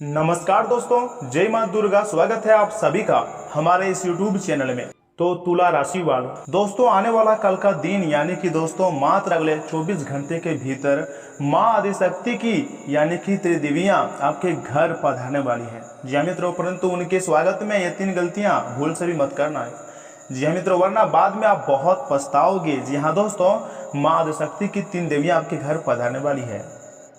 नमस्कार दोस्तों, जय मां दुर्गा। स्वागत है आप सभी का हमारे इस YouTube चैनल में। तो तुला राशि वालों, दोस्तों आने वाला कल का दिन यानी कि दोस्तों मात्र अगले 24 घंटे के भीतर मां आदिशक्ति की यानी कि त्रिदेवियां आपके घर पधारने वाली है। जी हाँ मित्रों, परंतु उनके स्वागत में ये 3 गलतियां भूल से भी मत करना है। जी हाँ मित्रों, वरना बाद में आप बहुत पछताओगे। जी हाँ दोस्तों, मां आदिशक्ति की 3 देवियां आपके घर पधारने वाली है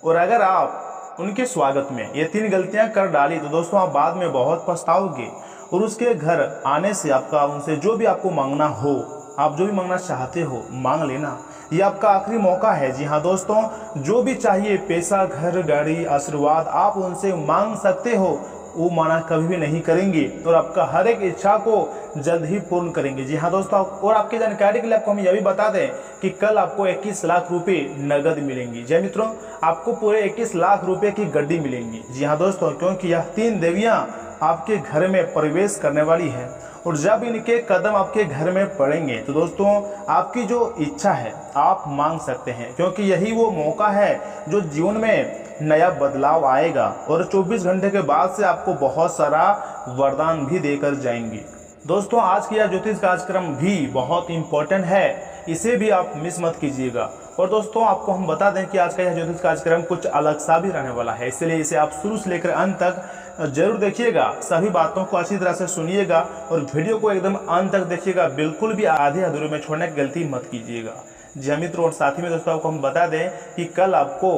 और अगर आप उनके स्वागत में ये 3 गलतियां कर डाली तो दोस्तों आप बाद में बहुत पछताओगे। और उसके घर आने से आपका उनसे जो भी आपको मांगना हो, आप जो भी मांगना चाहते हो मांग लेना, ये आपका आखिरी मौका है। जी हाँ दोस्तों, जो भी चाहिए पैसा, घर, गाड़ी, आशीर्वाद आप उनसे मांग सकते हो। वो मना कभी भी नहीं करेंगे और आपका हर एक इच्छा को जल्द ही पूर्ण करेंगे। जी हाँ दोस्तों, और आपकी जानकारी के लिए आपको हम यह भी बता दें कि कल आपको 21 लाख रुपए नगद मिलेंगी। जी मित्रों, आपको पूरे 21 लाख रुपए की गड्डी मिलेंगी। जी हाँ दोस्तों, क्योंकि यह 3 देवियां आपके घर में प्रवेश करने वाली है और जब इनके कदम आपके घर में पड़ेंगे तो दोस्तों आपकी जो इच्छा है आप मांग सकते हैं, क्योंकि यही वो मौका है जो जीवन में नया बदलाव आएगा और 24 घंटे के बाद से आपको बहुत सारा वरदान भी देकर जाएंगे। दोस्तों आज की यह ज्योतिष कार्यक्रम भी बहुत इंपॉर्टेंट है, इसे भी आप मिस मत कीजिएगा। और दोस्तों आपको हम बता दें कि आज का यह ज्योतिष कार्यक्रम कुछ अलग सा भी रहने वाला है, इसलिए इसे आप शुरू से लेकर अंत तक जरूर देखिएगा। सभी बातों को अच्छी तरह से सुनिएगा और वीडियो को एकदम अंत तक देखिएगा। बिल्कुल भी आधे अधूरे में छोड़ने की गलती मत कीजिएगा। जी हाँ मित्रों, और साथ ही में दोस्तों आपको हम बता दें कि कल आपको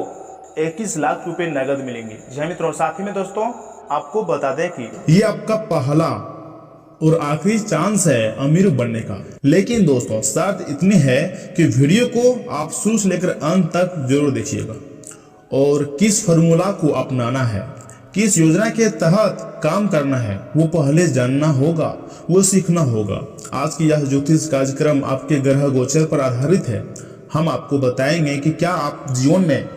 21 लाख रुपए नगद मिलेंगे। जी हाँ मित्रों, साथ ही में दोस्तों आपको बता दें कि ये आपका पहला और आखिरी चांस है अमीर बनने का। लेकिन दोस्तों शर्त इतनी है कि वीडियो को आप शुरू से लेकर अंत तक जरूर देखिएगा और किस फॉर्मूला को अपनाना है, किस योजना के तहत काम करना है, वो पहले जानना होगा, वो सीखना होगा। आज की यह ज्योतिष कार्यक्रम आपके ग्रह गोचर पर आधारित है। हम आपको बताएंगे कि क्या आप जीवन में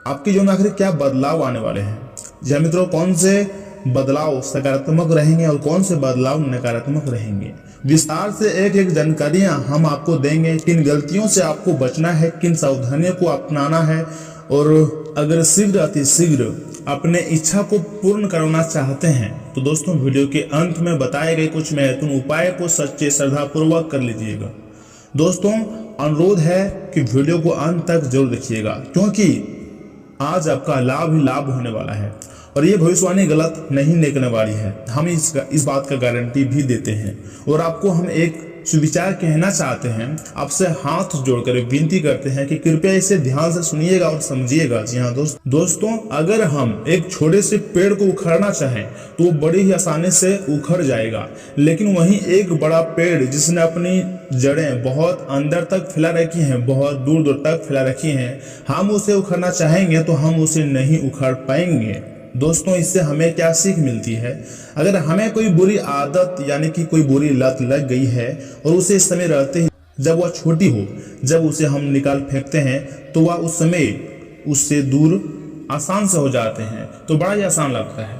आपके जीवन में आखिर क्या बदलाव आने वाले हैं। जी मित्रों, कौन से बदलाव सकारात्मक रहेंगे और कौन से बदलाव नकारात्मक रहेंगे, विस्तार से एक एक जानकारियां हम आपको देंगे। किन गलतियों से आपको बचना है, किन सावधानियों को अपनाना है और अगर शीघ्र अतिशीघ्र अपने इच्छा को पूर्ण करना चाहते हैं तो दोस्तों वीडियो के अंत में बताए गए कुछ महत्वपूर्ण उपाय को सच्चे श्रद्धा पूर्वक कर लीजिएगा। दोस्तों अनुरोध है कि वीडियो को अंत तक जरूर देखिएगा, क्योंकि आज आपका लाभ ही लाभ होने वाला है और ये भविष्यवाणी गलत नहीं निकलने वाली है। हम इस बात का गारंटी भी देते हैं और आपको हम एक सुविचार कहना चाहते हैं। आपसे हाथ जोड़कर विनती करते हैं कि कृपया इसे ध्यान से सुनिएगा और समझिएगा। जी हाँ दोस्तों, अगर हम एक छोटे से पेड़ को उखाड़ना चाहें तो वो बड़ी ही आसानी से उखड़ जाएगा, लेकिन वहीं एक बड़ा पेड़ जिसने अपनी जड़ें बहुत अंदर तक फैला रखी हैं, बहुत दूर दूर तक फैला रखी हैं, हम उसे उखाड़ना चाहेंगे तो हम उसे नहीं उखाड़ पाएंगे। दोस्तों इससे हमें क्या सीख मिलती है? अगर हमें कोई बुरी आदत यानी कि कोई बुरी लत लग गई है और उसे इस समय रहते ही जब वह छोटी हो, जब उसे हम निकाल फेंकते हैं तो वह उस समय उससे दूर आसान से हो जाते हैं, तो बड़ा ही आसान लगता है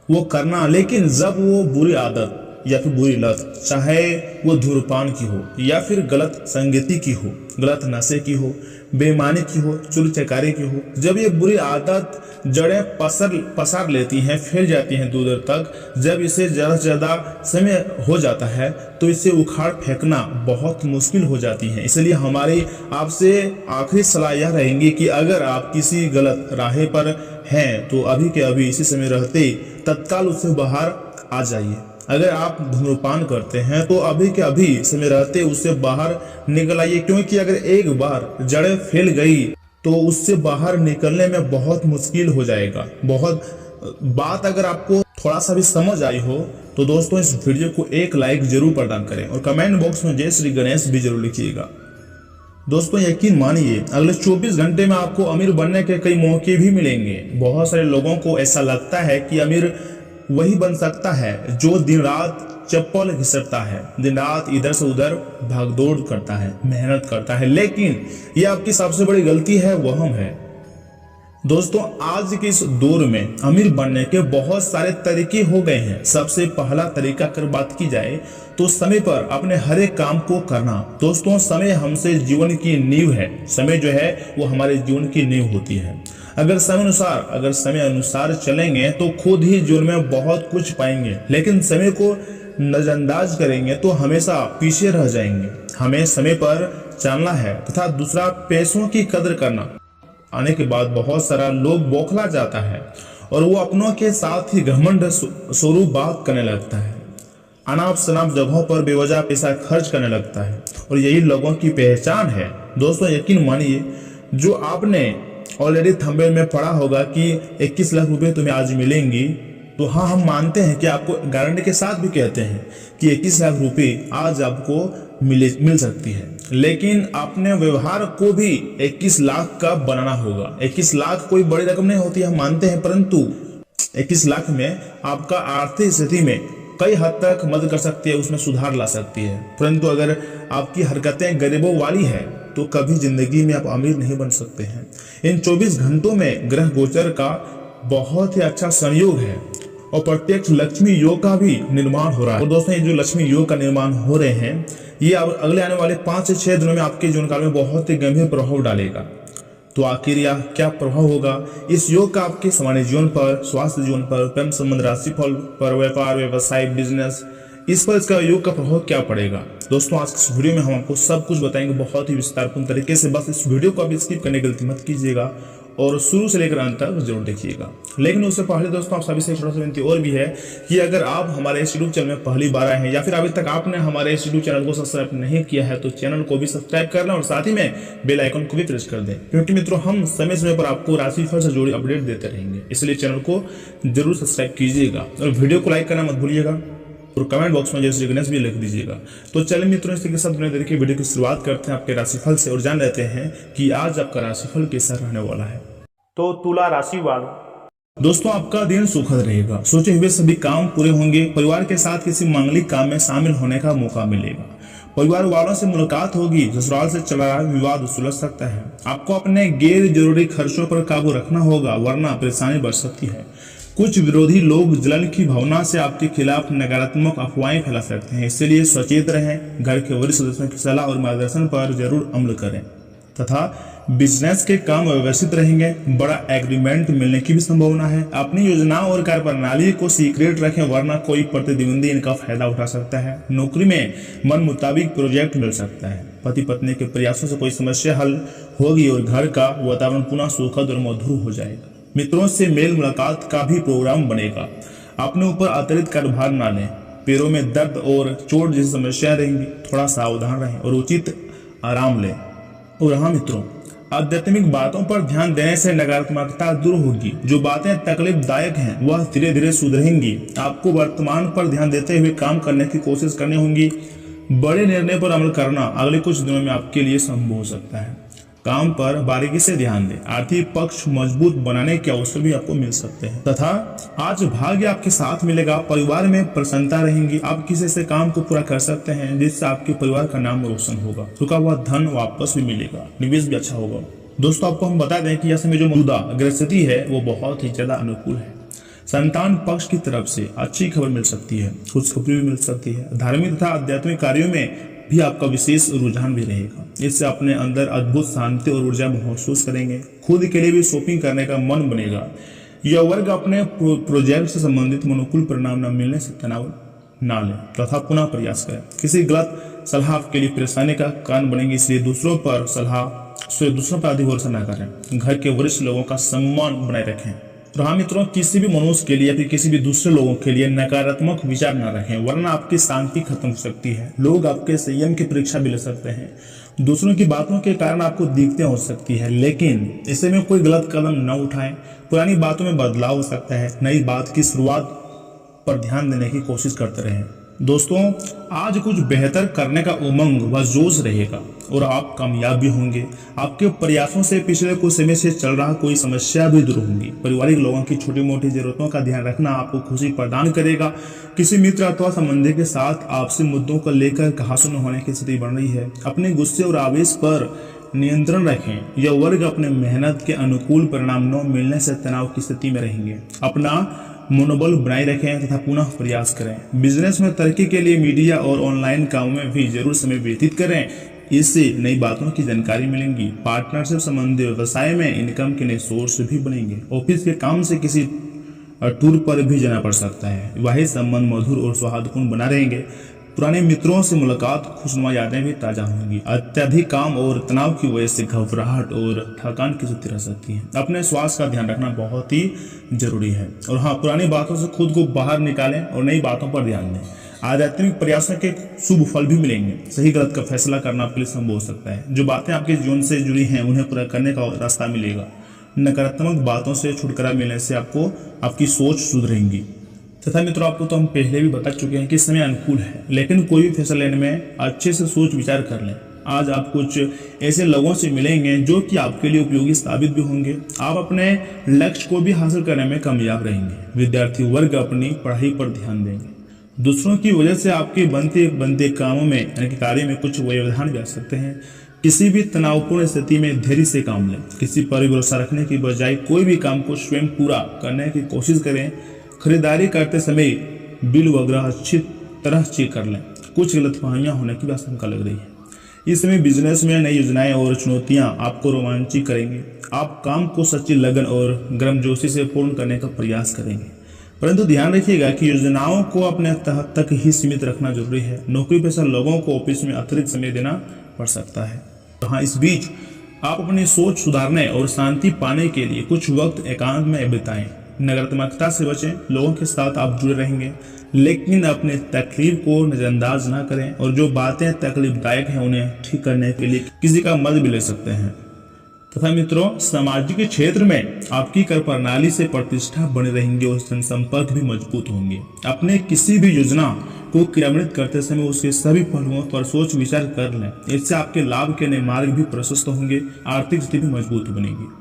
वो करना। लेकिन जब वो बुरी आदत या फिर बुरी लत, चाहे वो धूम्रपान की हो या फिर गलत संगति की हो, गलत नशे की हो, बेईमानी की हो, चोरी चकारी की हो, जब ये बुरी आदत जड़ें पसार लेती हैं, फैल जाती हैं दूर दूर तक, जब इसे ज़्यादा से ज़्यादा समय हो जाता है तो इसे उखाड़ फेंकना बहुत मुश्किल हो जाती है। इसलिए हमारी आपसे आखिरी सलाह यह रहेगी कि अगर आप किसी गलत राह पर हैं तो अभी के अभी इसी समय रहते तत्काल उससे बाहर आ जाइए। अगर आप धूम्रपान करते हैं तो अभी के अभी समय रहते उससे बाहर निकल आइए, क्योंकि अगर एक बार जड़ें फैल गई तो उससे बाहर निकलने में बहुत मुश्किल हो जाएगा। बहुत बात अगर आपको थोड़ा सा भी समझ आई हो तो दोस्तों इस वीडियो को एक लाइक जरूर प्रदान करें और कमेंट बॉक्स में जय श्री गणेश भी जरूर लिखिएगा। दोस्तों यकीन मानिए अगले 24 घंटे में आपको अमीर बनने के कई मौके भी मिलेंगे। बहुत सारे लोगों को ऐसा लगता है कि अमीर वही बन सकता है जो दिन रात चप्पल घिसटता है, दिन रात इधर से उधर भागदौड़ करता है, मेहनत करता है, लेकिन यह आपकी सबसे बड़ी गलती है, वहम है। दोस्तों आज के इस दौर में अमीर बनने के बहुत सारे तरीके हो गए हैं। सबसे पहला तरीका अगर बात की जाए तो समय पर अपने हर एक काम को करना। दोस्तों समय हमसे जीवन की नींव है, समय जो है वो हमारे जीवन की नींव होती है। अगर समय अनुसार चलेंगे तो खुद ही जीवन में बहुत कुछ पाएंगे, लेकिन समय को नजरअंदाज करेंगे तो हमेशा पीछे रह जाएंगे। हमें समय पर चलना है तथा दूसरा पैसों की कदर करना। आने के बाद बहुत सारा लोग बौखला जाता है और वो अपनों के साथ ही घमंड स्वरूप बात करने लगता है, अनाप शनाप जगहों पर बेवजह पैसा खर्च करने लगता है और यही लोगों की पहचान है। दोस्तों यकीन मानिए, जो आपने ऑलरेडी थंबनेल में पढ़ा होगा कि 21 लाख रुपए तुम्हें आज मिलेंगी, तो हाँ, हम मानते हैं कि आपको गारंटी के साथ भी कहते हैं कि 21 लाख रुपए आज आपको मिल सकती है, लेकिन अपने व्यवहार को भी 21 लाख का बनाना होगा। 21 लाख कोई बड़ी रकम नहीं होती, हम मानते हैं, परंतु 21 लाख में आपका आर्थिक स्थिति में कई हद तक मदद कर सकती है, उसमें सुधार ला सकती है। परंतु अगर आपकी हरकतें गरीबों वाली है तो कभी जिंदगी में आप अमीर नहीं बन सकते हैं। इन 24 घंटों में ग्रह गोचर का बहुत ही अच्छा संयोग है और प्रत्यक्ष लक्ष्मी योग का भी निर्माण हो रहा है। और दोस्तों, ये जो लक्ष्मी योग का निर्माण हो रहे हैं, ये अगले आने वाले 5 से 6 दिनों में आपके जीवन काल में बहुत ही गंभीर प्रभाव डालेगा। तो आखिर यह क्या प्रभाव होगा इस योग का आपके सामान्य जीवन पर, स्वास्थ्य जीवन पर, प्रेम संबंध, राशिफल पर, व्यापार, व्यवसाय, बिजनेस, इस पर इसका योग का प्रभाव क्या पड़ेगा? दोस्तों, आज इस वीडियो में हम आपको सब कुछ बताएंगे बहुत ही विस्तारपूर्ण तरीके से। बस इस वीडियो को आप स्किप करने की गलती मत कीजिएगा और शुरू से लेकर अंत तक जरूर देखिएगा। लेकिन उससे पहले दोस्तों, आप सभी से एक छोटा सा विनती और भी है कि अगर आप हमारे इस यूट्यूब चैनल में पहली बार आए हैं या फिर अभी तक आपने हमारे इस यूट्यूब चैनल को सब्सक्राइब नहीं किया है, तो चैनल को भी सब्सक्राइब कर लें और साथ ही में बेल आइकन को भी प्रेस कर दें, क्योंकि मित्रों हम समय समय पर आपको राशिफल से जुड़ी अपडेट देते रहेंगे। इसलिए चैनल को जरूर सब्सक्राइब कीजिएगा और वीडियो को लाइक करना मत भूलिएगा और कमेंट बॉक्स में जय श्री गणेश भी लिख दीजिएगा। तो चलिए मित्रों, इसी के साथ बने देखिए वीडियो की शुरुआत करते हैं आपके राशिफल से और जान लेते हैं कि आज आपका राशिफल कैसा रहने वाला है। तो तुला राशि वालों, दोस्तों आपका दिन सुखद रहेगा। सोचे हुए सभी काम पूरे होंगे। परिवार के साथ किसी मांगलिक काम में शामिल होने का मौका मिलेगा। परिवार वालों से मुलाकात होगी। ससुराल से चल रहा विवाद सुलझ सकता है। आपको अपने गैर जरूरी खर्चों पर काबू रखना होगा, वरना परेशानी बढ़ सकती है। कुछ विरोधी लोग जलन की भावना से आपके खिलाफ नकारात्मक अफवाहें फैला सकते हैं, इसलिए सचेत रहें। घर के वरिष्ठ सदस्यों की सलाह और मार्गदर्शन पर जरूर अमल करें तथा बिजनेस के काम व्यवस्थित रहेंगे। बड़ा एग्रीमेंट मिलने की भी संभावना है। अपनी योजनाओं और कार्यप्रणाली को सीक्रेट रखें, वरना कोई प्रतिद्वंदी इनका फायदा उठा सकता है। नौकरी में मन मुताबिक प्रोजेक्ट मिल सकता है। पति पत्नी के प्रयासों से कोई समस्या हल होगी और घर का वातावरण पुनः सुखद और मधुर हो जाएगा। मित्रों से मेल मुलाकात का भी प्रोग्राम बनेगा। अपने ऊपर अतिरिक्त कार्यभार ना लें। पैरों में दर्द और चोट जैसी समस्याएं रहेंगी, थोड़ा सावधान रहें और उचित आराम लें। और हाँ मित्रों, आध्यात्मिक बातों पर ध्यान देने से नकारात्मकता दूर होगी। जो बातें तकलीफदायक हैं वह धीरे धीरे सुधरेंगी। आपको वर्तमान पर ध्यान देते हुए काम करने की कोशिश करनी होगी। बड़े निर्णय पर अमल करना अगले कुछ दिनों में आपके लिए संभव हो सकता है। काम पर बारीकी से ध्यान दें। आर्थिक पक्ष मजबूत बनाने के अवसर भी आपको मिल सकते हैं तथा आज भाग्य आपके साथ मिलेगा। परिवार में प्रसन्नता रहेंगी। आप किसी से काम को पूरा कर सकते हैं जिससे आपके परिवार का नाम रोशन होगा। रुका हुआ धन वापस भी मिलेगा। निवेश भी अच्छा होगा। दोस्तों आपको हम बता दें कि यह समय जो मौजूदा ग्रह स्थिति है वो बहुत ही ज्यादा अनुकूल है। संतान पक्ष की तरफ से अच्छी खबर मिल सकती है। खुशखबरी भी मिल सकती है। धार्मिक तथा आध्यात्मिक कार्यों में भी आपका विशेष रुझान भी रहेगा। इससे अपने अंदर अद्भुत शांति और ऊर्जा महसूस करेंगे। खुद के लिए भी शॉपिंग करने का मन बनेगा। यह वर्ग अपने प्रोजेक्ट से संबंधित अनुकूल परिणाम न मिलने से तनाव ना लें तथा पुनः प्रयास करें। किसी गलत सलाह आपके लिए परेशानी का कारण बनेगी, इसलिए दूसरों पर अधिक भरोसा न करें। घर के वरिष्ठ लोगों का सम्मान बनाए रखें। तो हाँ मित्रों, किसी भी मनुष्य के लिए या फिर किसी भी दूसरे लोगों के लिए नकारात्मक विचार न रखें, वरना आपकी शांति खत्म हो सकती है। लोग आपके संयम की परीक्षा भी ले सकते हैं। दूसरों की बातों के कारण आपको दिक्कतें हो सकती है, लेकिन ऐसे में कोई गलत कदम न उठाएं। पुरानी बातों में बदलाव हो सकता है। नई बात की शुरुआत पर ध्यान देने की कोशिश करते रहें। दोस्तों आज कुछ बेहतर करने का उमंग व जोश रहेगा और आप कामयाब भी होंगे। आपके प्रयासों से पिछले कुछ समय से चल रहा कोई समस्या भी दूर होगी। पारिवारिक लोगों की छोटी मोटी जरूरतों का ध्यान रखना आपको खुशी प्रदान करेगा। किसी मित्र अथवा संबंधी के साथ आपसी मुद्दों को लेकर कहासुनी होने की स्थिति बन रही है। अपने गुस्से और आवेश पर नियंत्रण रखें। यह वर्ग अपने मेहनत के अनुकूल परिणाम न मिलने से तनाव की स्थिति में रहेंगे। अपना मनोबल बनाए रखें तथा पुनः प्रयास करें। बिजनेस में तरक्की के लिए मीडिया और ऑनलाइन कामों में भी जरूर समय व्यतीत करें। इससे नई बातों की जानकारी मिलेंगी। पार्टनरशिप संबंधी व्यवसाय में इनकम के नए सोर्स भी बनेंगे। ऑफिस के काम से किसी टूर पर भी जाना पड़ सकता है। वही संबंध मधुर और सौहार्दपूर्ण बना रहेंगे। पुराने मित्रों से मुलाकात, खुशनुमा यादें भी ताजा होंगी। अत्यधिक काम और तनाव की वजह से घबराहट और थकान की स्थिति रह सकती है। अपने स्वास्थ्य का ध्यान रखना बहुत ही जरूरी है। और हाँ, पुरानी बातों से खुद को बाहर निकालें और नई बातों पर ध्यान दें। आध्यात्मिक प्रयासों के शुभ फल भी मिलेंगे। सही गलत का फैसला करना आपके लिए संभव हो सकता है। जो बातें आपके जीवन से जुड़ी हैं उन्हें पूरा करने का रास्ता मिलेगा। नकारात्मक बातों से छुटकारा मिलने से आपकी सोच सुधरेगी। तथा मित्रों, आपको तो हम पहले भी बता चुके हैं कि समय अनुकूल है, लेकिन कोई भी फैसला लेने में अच्छे से सोच विचार कर लें। आज आप कुछ ऐसे लोगों से मिलेंगे जो कि आपके लिए उपयोगी साबित भी होंगे। आप अपने लक्ष्य को भी हासिल करने में कामयाब रहेंगे। विद्यार्थी वर्ग अपनी पढ़ाई पर ध्यान देंगे। दूसरों की वजह से आपके बनते कामों में यानी कि कार्य में कुछ व्यवधान भी आ सकते हैं। किसी भी तनावपूर्ण स्थिति में धैर्य से काम लें। किसी पर भरोसा रखने की बजाय कोई भी काम को स्वयं पूरा करने की कोशिश करें। खरीदारी करते समय बिल वगैरह अच्छी तरह चेक कर लें। कुछ गलतफहमियां होने की आशंका लग रही है। इस समय बिजनेस में नई योजनाएं और चुनौतियां आपको रोमांचित करेंगे। आप काम को सच्ची लगन और गर्मजोशी से पूर्ण करने का प्रयास करेंगे, परंतु ध्यान रखिएगा कि योजनाओं को अपने तहत तक ही सीमित रखना जरूरी है। नौकरी पेशा लोगों को ऑफिस में अतिरिक्त समय देना पड़ सकता है। हाँ, इस बीच आप अपनी सोच सुधारने और शांति पाने के लिए कुछ वक्त एकांत में बिताएं। नकारात्मकता से बचें। लोगों के साथ आप जुड़े रहेंगे, लेकिन अपने तकलीफ को नजरअंदाज ना करें और जो बातें तकलीफदायक हैं उन्हें ठीक करने के लिए किसी का मदद भी ले सकते हैं। तथा मित्रों, सामाजिक क्षेत्र में आपकी कर प्रणाली से प्रतिष्ठा बनी रहेंगी और जनसंपर्क भी मजबूत होंगे। अपने किसी भी योजना को क्रियान्वित करते समय उसके सभी पहलुओं पर सोच विचार कर लें। इससे आपके लाभ के नए मार्ग भी प्रशस्त होंगे। आर्थिक स्थिति भी मजबूत बनेगी।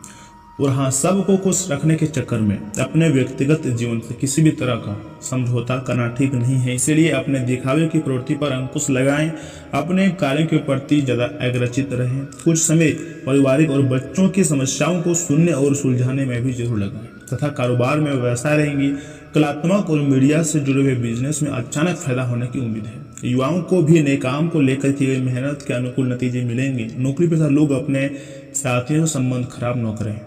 और हाँ, सबको खुश रखने के चक्कर में अपने व्यक्तिगत जीवन से किसी भी तरह का समझौता करना ठीक नहीं है। इसीलिए अपने दिखावे की प्रवृत्ति पर अंकुश लगाएं। अपने कार्यों के प्रति ज्यादा अग्रचित रहें। कुछ समय पारिवारिक और बच्चों की समस्याओं को सुनने और सुलझाने में भी जरूर लगाएं। तथा कारोबार में व्यवसाय रहेंगी। कलात्मक और मीडिया से जुड़े हुए बिजनेस में अचानक फायदा होने की उम्मीद है। युवाओं को भी नए काम को लेकर की गई मेहनत के अनुकूल नतीजे मिलेंगे। नौकरी पेशा लोग अपने साथियों से संबंध खराब न करें।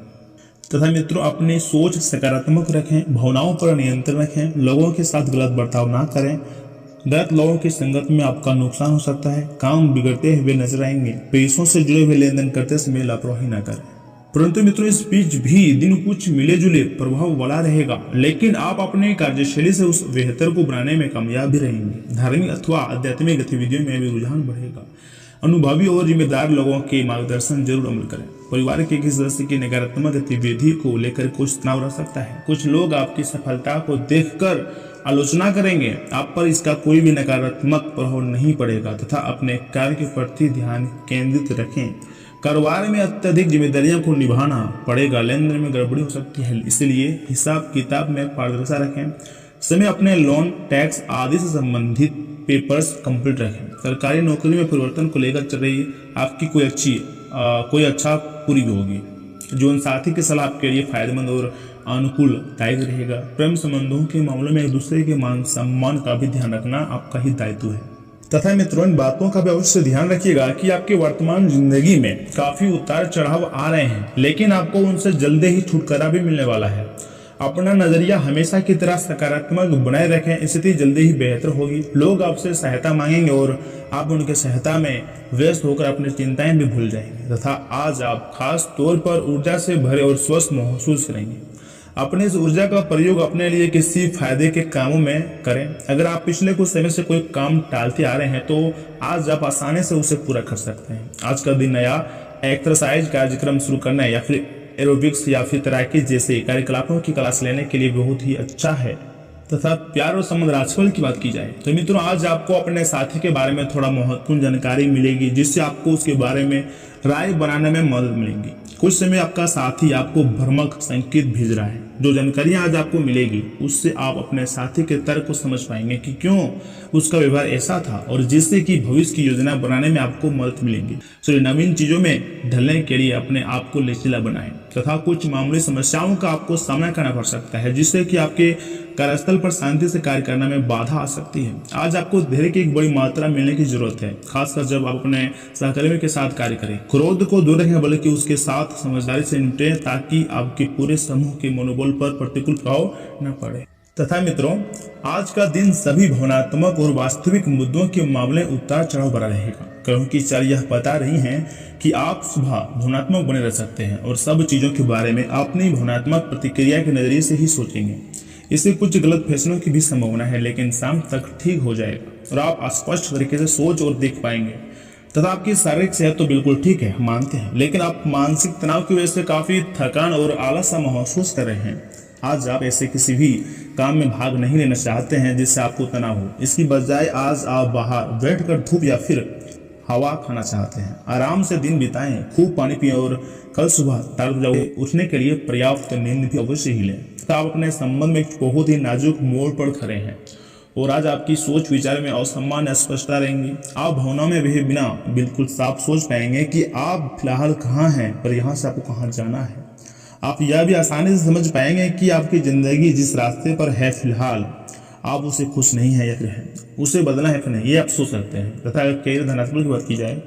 तथा मित्रों, अपनी सोच सकारात्मक रखें। भावनाओं पर नियंत्रण रखें। लोगों के साथ गलत बर्ताव ना करें। गलत लोगों की संगत में आपका नुकसान हो सकता है। काम बिगड़ते हुए नजर आएंगे। पैसों से जुड़े हुए लेन देन करते समय लापरवाही न करें। परंतु मित्रों, इस बीच भी दिन कुछ मिले जुले प्रभाव वाला रहेगा, लेकिन आप अपने कार्यशैली से उस बेहतर को बनाने में कामयाब भी रहेंगे। धार्मिक अथवा आध्यात्मिक गतिविधियों में भी रुझान बढ़ेगा। अनुभवी और जिम्मेदार लोगों के मार्गदर्शन जरूर अमल करें। परिवार के किसी सदस्य की नकारात्मक गतिविधि को लेकर कुछ तनाव रह सकता है। कुछ लोग आपकी सफलता को देखकर आलोचना करेंगे। आप पर इसका कोई भी नकारात्मक प्रभाव नहीं पड़ेगा। तथा अपने कार्य के प्रति ध्यान केंद्रित रखें। कारोबार में अत्यधिक जिम्मेदारियों को निभाना पड़ेगा। लेन देन में गड़बड़ी हो सकती है, इसलिए हिसाब किताब में पारदर्शिता रखें। समय अपने लोन, टैक्स आदि से संबंधित पेपर्स कंप्लीट रखें। सरकारी नौकरी में परिवर्तन को लेकर चल रही आपकी कोई अच्छा पूरी भी होगी। जीवन साथी की सलाह आपके लिए फायदेमंद और अनुकूलदायक रहेगा। प्रेम संबंधों के मामलों में एक दूसरे के मान सम्मान का भी ध्यान रखना आपका ही दायित्व है। तथा मित्रों, इन बातों का भी अवश्य ध्यान रखिएगा कि आपके वर्तमान जिंदगी में काफी उतार चढ़ाव आ रहे हैं, लेकिन आपको उनसे जल्दी ही छुटकारा भी मिलने वाला है। अपना नजरिया हमेशा की तरह सकारात्मक बनाए रखें। स्थिति जल्दी ही बेहतर होगी। लोग आपसे सहायता मांगेंगे और आप उनके सहायता में व्यस्त होकर अपनी चिंताएं भी भूल जाएंगे। तथा आज आप खास तौर पर ऊर्जा से भरे और स्वस्थ महसूस करेंगे। अपने इस ऊर्जा का प्रयोग अपने लिए किसी फायदे के कामों में करें। अगर आप पिछले कुछ समय से कोई काम टालते आ रहे हैं तो आज आप आसानी से उसे पूरा कर सकते हैं। आज का दिन नया एक्सरसाइज कार्यक्रम शुरू करना या फिर एरोबिक्स या फिर तैराकी जैसे कार्यकलापों की क्लास लेने के लिए बहुत ही अच्छा है। तथा प्यार और संबंध राशिफल की बात की जाए तो मित्रों, आज आपको अपने साथी के बारे में थोड़ा महत्वपूर्ण जानकारी मिलेगी, जिससे आपको उसके बारे में राय बनाने में मदद मिलेगी। कुछ समय आपका साथी आपको भ्रामक संकेत भेज रहा है। जो जानकारियां आज आपको मिलेगी उससे आप अपने साथी के तर्क को समझ पाएंगे कि क्यों उसका व्यवहार ऐसा था, और जिससे कि भविष्य की योजना बनाने में आपको मदद मिलेगी। नवीन चीजों में ढलने के लिए अपने आप को लचीला बनाएं। तथा कुछ मामूली समस्याओं का आपको सामना करना पड़ सकता है, जिससे कि आपके कार्यस्थल पर शांति से कार्य करने में बाधा आ सकती है। आज आपको धैर्य की एक बड़ी मात्रा मिलने की जरूरत है, खासकर जब आप अपने सहकर्मी के साथ कार्य करें। क्रोध को दूर रखें, बल्कि उसके साथ समझदारी से निपटें, ताकि आपके पूरे समूह के मनोबल पर प्रतिकूल प्रभाव न पड़े। तथा मित्रों, आज का दिन सभी भावनात्मक और वास्तविक मुद्दों के मामले उतार चढ़ाव भरा रहेगा, क्योंकि चाल यह बता रही हैं कि आप सुबह भावनात्मक बने रह सकते हैं और सब चीजों के बारे में अपनी भावनात्मक प्रतिक्रिया के नजरिए से ही सोचेंगे। इससे कुछ गलत फैसलों की भी संभावना है, लेकिन शाम तक ठीक हो जाएगा और आप स्पष्ट तरीके से सोच और देख पाएंगे। तथा आपकी शारीरिक सेहत तो बिल्कुल ठीक है, मानते हैं, लेकिन आप मानसिक तनाव की वजह से काफी थकान और आलस महसूस कर रहे हैं। आज आप ऐसे किसी भी काम में भाग नहीं लेना चाहते हैं जिससे आपको तनाव हो। इसकी बजाय आज आप बाहर बैठकर धूप या फिर हवा खाना चाहते हैं। आराम से दिन बिताएं, खूब पानी पिएं और कल सुबह तड़के उठने के लिए पर्याप्त नींद भी अवश्य ही लें। तथा आप अपने संबंध में एक बहुत ही नाजुक मोड़ पर खड़े हैं और आज आपकी सोच विचार में असमान स्पष्टता रहेंगी। आप भावनाओं में भी बिना बिल्कुल साफ सोच पाएंगे कि आप फिलहाल कहाँ हैं और यहाँ से आपको कहाँ जाना है। आप यह भी आसानी से समझ पाएंगे कि आपकी जिंदगी जिस रास्ते पर है फिलहाल आप उसे खुश नहीं है या फिर है, उसे बदलना है फिर नहीं, ये आप सोच सकते हैं। तथा अगर कैरियर धनात्मक की बात की जाए,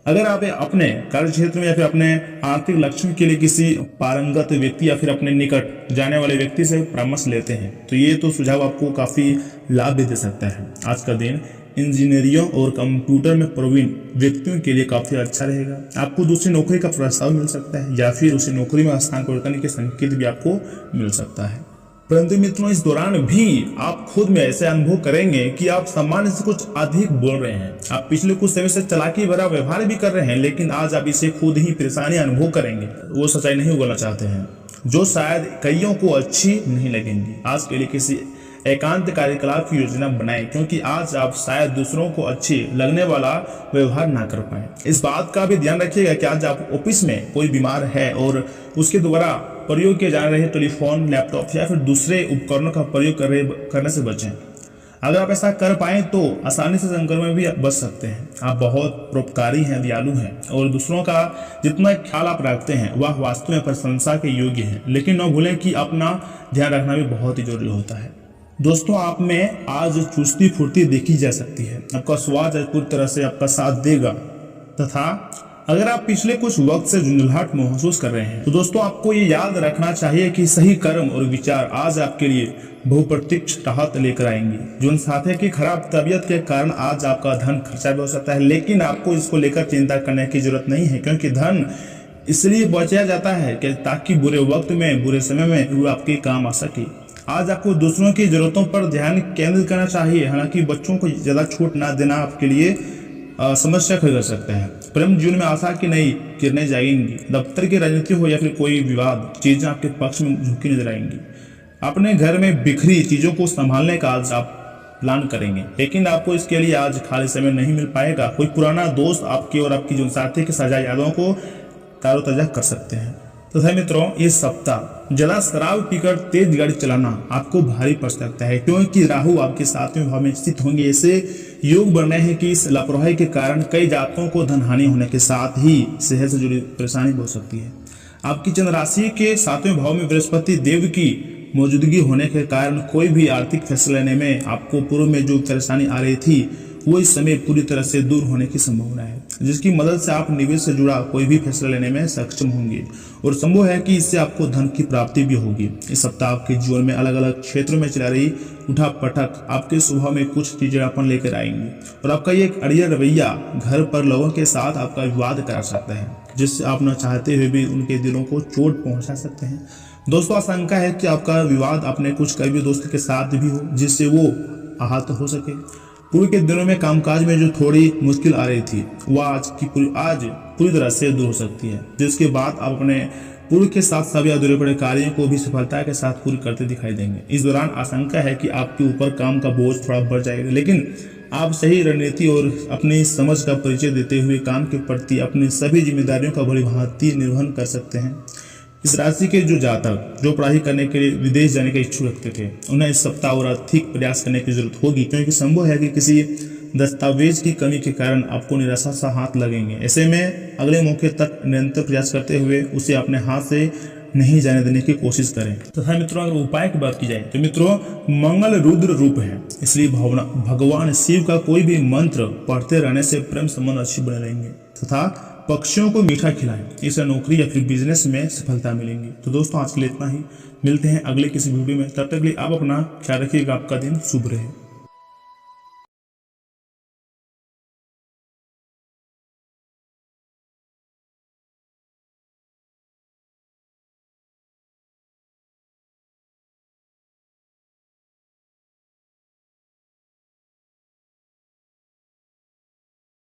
अगर आप अपने कार्य क्षेत्र में या फिर अपने आर्थिक लक्ष्य के लिए किसी पारंगत व्यक्ति या फिर अपने निकट जाने वाले व्यक्ति से परामर्श लेते हैं, तो ये तो सुझाव आपको काफी लाभ भी दे सकता है। आज का दिन इंजीनियरिंग और कंप्यूटर में प्रवीण व्यक्तियों के लिए काफी अच्छा रहेगा। आपको दूसरी नौकरी का प्रस्ताव मिल सकता है या फिर उसी नौकरी में स्थान परिवर्तन के संकेत भी आपको मिल सकता है। परंतु मित्रों, इस दौरान भी आप खुद में ऐसे अनुभव करेंगे कि आप सामान्य से कुछ अधिक बोल रहे हैं। आप पिछले कुछ समय से चालाकी भरा व्यवहार भी कर रहे हैं, लेकिन आज आप इसे खुद ही परेशानी अनुभव करेंगे। वो सच्चाई नहीं उगलना चाहते हैं, जो शायद कईयों को अच्छी नहीं लगेंगी। आज के लिए किसी एकांत कार्यकलाप की योजना बनाएं, क्योंकि आज आप शायद दूसरों को अच्छी लगने वाला व्यवहार ना कर पाए। इस बात का भी ध्यान रखिएगा कि आज आप ऑफिस में कोई बीमार है और उसके द्वारा प्रयोग किए जा रहे टेलीफोन, लैपटॉप या फिर दूसरे उपकरणों का प्रयोग करने से बचें। अगर आप ऐसा कर पाएं तो आसानी से संक्रमण भी बच सकते हैं। आप बहुत परोपकारी हैं, दयालु हैं और दूसरों का जितना ख्याल आप रखते हैं वह वास्तव में प्रशंसा के योग्य है। लेकिन न भूलें कि अपना ध्यान रखना भी बहुत ही जरूरी होता है। दोस्तों, आप में आज चुस्ती फुर्ती देखी जा सकती है। आपका स्वाद पूरी तरह से आपका साथ देगा। तथा अगर आप पिछले कुछ वक्त से झुंझलाहट महसूस कर रहे हैं, तो दोस्तों आपको ये याद रखना चाहिए कि सही कर्म और विचार आज आपके लिए बहुप्रतीक्ष राहत लेकर आएंगे। जीवन साथी की खराब तबीयत के कारण आज आपका धन खर्चा भी हो सकता है, लेकिन आपको इसको लेकर चिंता करने की जरूरत नहीं है, क्योंकि धन इसलिए बचाया जाता है कि ताकि बुरे वक्त में, बुरे समय में वो आपके काम आ सके। आज आपको दूसरों की जरूरतों पर ध्यान केंद्रित करना चाहिए। हालांकि बच्चों को ज्यादा छूट ना देना आपके लिए समस्या खड़ी कर सकता है। प्रेम जीवन में आशा की नई किरणें जाएंगी। दफ्तर की राजनीति हो या फिर कोई विवाद, चीजें आपके पक्ष में झुकी नजर आएंगी। अपने घर में बिखरी चीजों को संभालने का आज आप प्लान करेंगे, लेकिन आपको इसके लिए आज खाली समय नहीं मिल पाएगा। कोई पुराना दोस्त आपके और आपकी जीवन साथी के साझा यादों को तारोताजा कर सकते हैं। तथा मित्रों, इस सप्ताह ज्यादा शराब पीकर तेज गाड़ी चलाना आपको भारी पड़ सकता है, क्योंकि राहु आपके 7वें भाव में स्थित होंगे। ऐसे योग बन रहे हैं कि इस लापरवाही के कारण कई जातकों को धन हानि होने के साथ ही सेहत से जुड़ी परेशानी हो सकती है। आपकी चंद्र राशि के 7वें भाव में बृहस्पति देव की मौजूदगी होने के कारण कोई भी आर्थिक फैसला लेने में आपको पूर्व में जो परेशानी आ रही थी वो इस समय पूरी तरह से दूर होने की संभावना है, जिसकी मदद से आप निवेश से जुड़ा कोई भी फैसला लेने में सक्षम होंगे और संभव है कि इससे आपको धन की प्राप्ति भी होगी। इस सप्ताह आपके जीवन में अलग अलग क्षेत्रों में चला रही उठा पटक आपके स्वभाव में कुछ चीजें लेकर आएंगी और आपका ये एक अड़िया रवैया घर पर लोगों के साथ आपका विवाद करा सकता है, जिससे आप न चाहते हुए भी उनके दिलों को चोट पहुंचा सकते हैं। दोस्तों, आशंका है कि आपका विवाद अपने कुछ करीबी दोस्तों के साथ भी हो, जिससे वो आहत हो सके। पूर्व के दिनों में कामकाज में जो थोड़ी मुश्किल आ रही थी वह आज पूरी तरह से दूर हो सकती है, जिसके बाद आप अपने पूर्व के साथ सभी अधूरे पड़े कार्यों को भी सफलता के साथ पूरी करते दिखाई देंगे। इस दौरान आशंका है कि आपके ऊपर काम का बोझ थोड़ा बढ़ जाएगा, लेकिन आप सही रणनीति और अपनी समझ का परिचय देते हुए काम के प्रति अपनी सभी जिम्मेदारियों का बड़ी भांति निर्वहन कर सकते हैं। इस राशि के जो जातक जो पढ़ाई करने के लिए विदेश जाने का इच्छुक रखते थे, उन्हें इस सप्ताह और अधिक प्रयास करने की जरूरत होगी, क्योंकि संभव है कि किसी दस्तावेज की कमी के कारण आपको निराशा सा हाथ लगेंगे। ऐसे में अगले मौके तक निरंतर प्रयास करते हुए उसे अपने हाथ से नहीं जाने देने की कोशिश करें। तथा मित्रों अगर उपाय की बात की जाए तो मित्रों मंगल रुद्र रूप है, इसलिए भगवान शिव का कोई भी मंत्र पढ़ते रहने से प्रेम संबंध अच्छे बने रहेंगे। तथा पक्षियों को मीठा खिलाएं, इससे नौकरी या फिर बिजनेस में सफलता मिलेंगी। तो दोस्तों आज के लिए इतना ही, मिलते हैं अगले किसी वीडियो में। तब तक के लिए आप अपना ख्याल रखिएगा। आपका दिन शुभ रहे।